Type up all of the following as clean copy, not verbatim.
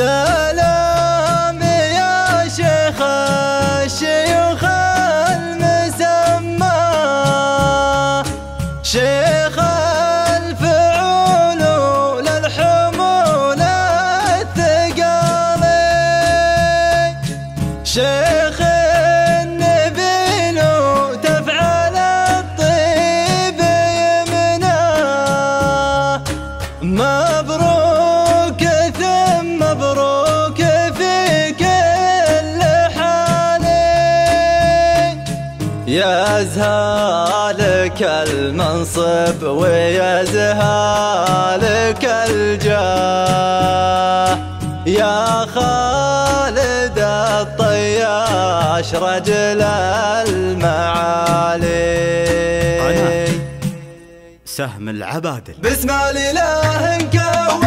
سلام يا شيخ الشيوخ المسمى، شيخ الفعول للحمول الثقالي، شيخ النبيل تفعل الطيب يمناه. مبروك ثم مبروك في كل حال، يزهالك المنصب ويزهالك الجاه، يا خالد الطياش رجل المعالي. سهم العبادل. بسم الإله كون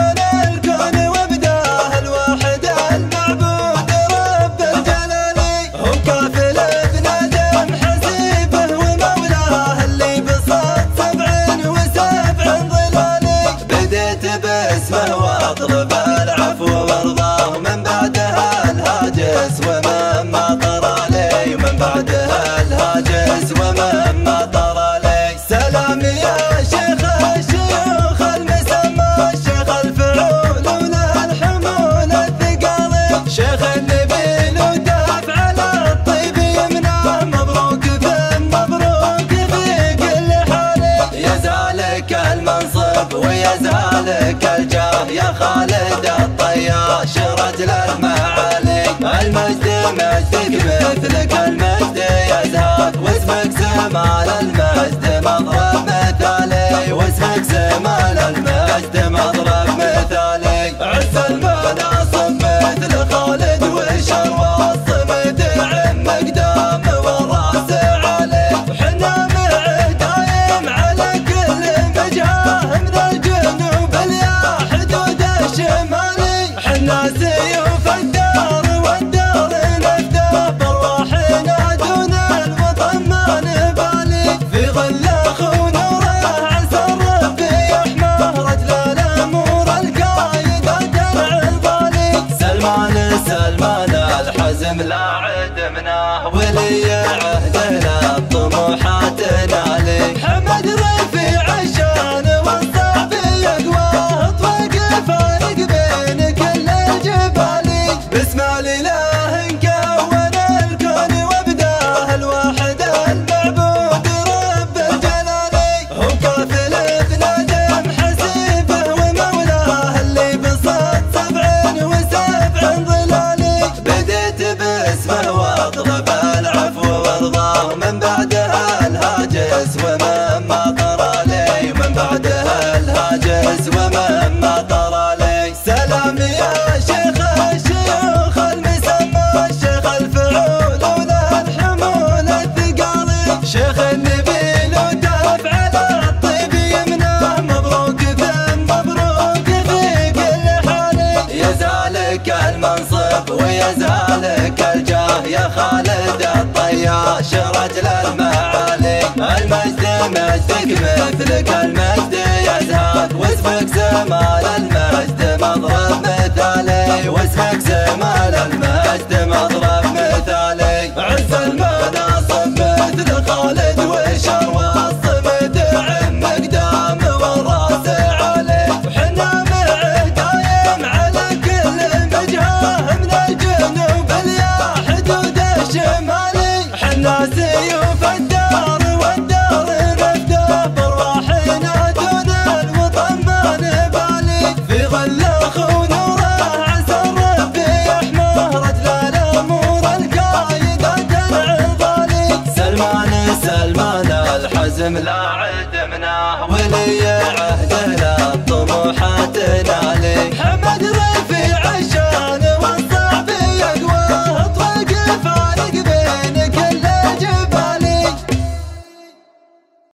الكون وابداه الواحد المعبود رب الجلال، هو كافل ابن آدم حسيبه ومولاه اللي بسط 77 ظلال. بديت باسمه واطلب العفو وارضاه، من بعدها الهاجس ومن ما طرى لي، ومن بعدها الهاجس ومن ما طرى لي. سلام يا شيخ الشيوخ المسمى، شيخ الفعول وللحمول الثقالي، شيخ النبيل وتفعل الطيب يمناه. مبروك ثم مبروك في كل حال، يزالك المنصب ويزالك الجاه، يا خالد الطياش رجل المعالي. المجد مجدك مثلك المجد يزهاك، واسمك زمال المجد مضرب مثالي، واسمك زمال المجد مضرب مثالي. عز المناصب مثل خالد وشروى الصمد عم مقدام والراس علي، وحنا معه دايم على كل مجهاه، من الجنوب اليا حدود الشمالي. حنا سيوف الدار والدار نفداه، برواحنا دون الوطن ما نبالي. في ظل اخونا عسى ربي يحماه، رجل الامور القايد درع الظالي. سلمان سلمان الحزم لا عدمناه، ولي عهدنا الطموحات نالي. حمد رفيع الشان والصافي يقواه، اطلق فارق بين كل الجبال. بسم الإله كون الكون وابداه الواحد المعبود رب الجلال، هو كافل ابن آدم حسيبه ومولاه اللي بسط 77 ظلال. بديت باسمه واطلب العفو وارضاه، من بعدها الهاجس ومن ما طرى لي، ومن بعدها الهاجس ومن ما طرى لي. سلام يا شيخ الشيوخ المسمى، شيخ الفعول وللحمول الثقالي، شيخ النبيل وتفعل الطيب يمناه. مبروك ثم مبروك في كل حال، يزالك المنصب ويزالك الجاه، يا خالد الطياش رجل المعالي. المجد مجدك مثلك المجد يزهاك، واسمك زمال المجد مضرب مثالي، واسمك زمال المجد مضرب مثالي. عز المناصب مثل خالد وشروى الصمد عم مقدام والراس علي، وحنا معه دايم على كل مجهاه، من الجنوب اليا حدود الشمالي. حنا سيوف الدار والدار نفداه، برواحنا دون الوطن ما نبالي. في ظل اخونا عسى ربي يحماه، رجل الامور القايد درع الظالي. سلمان سلمان الحزم لا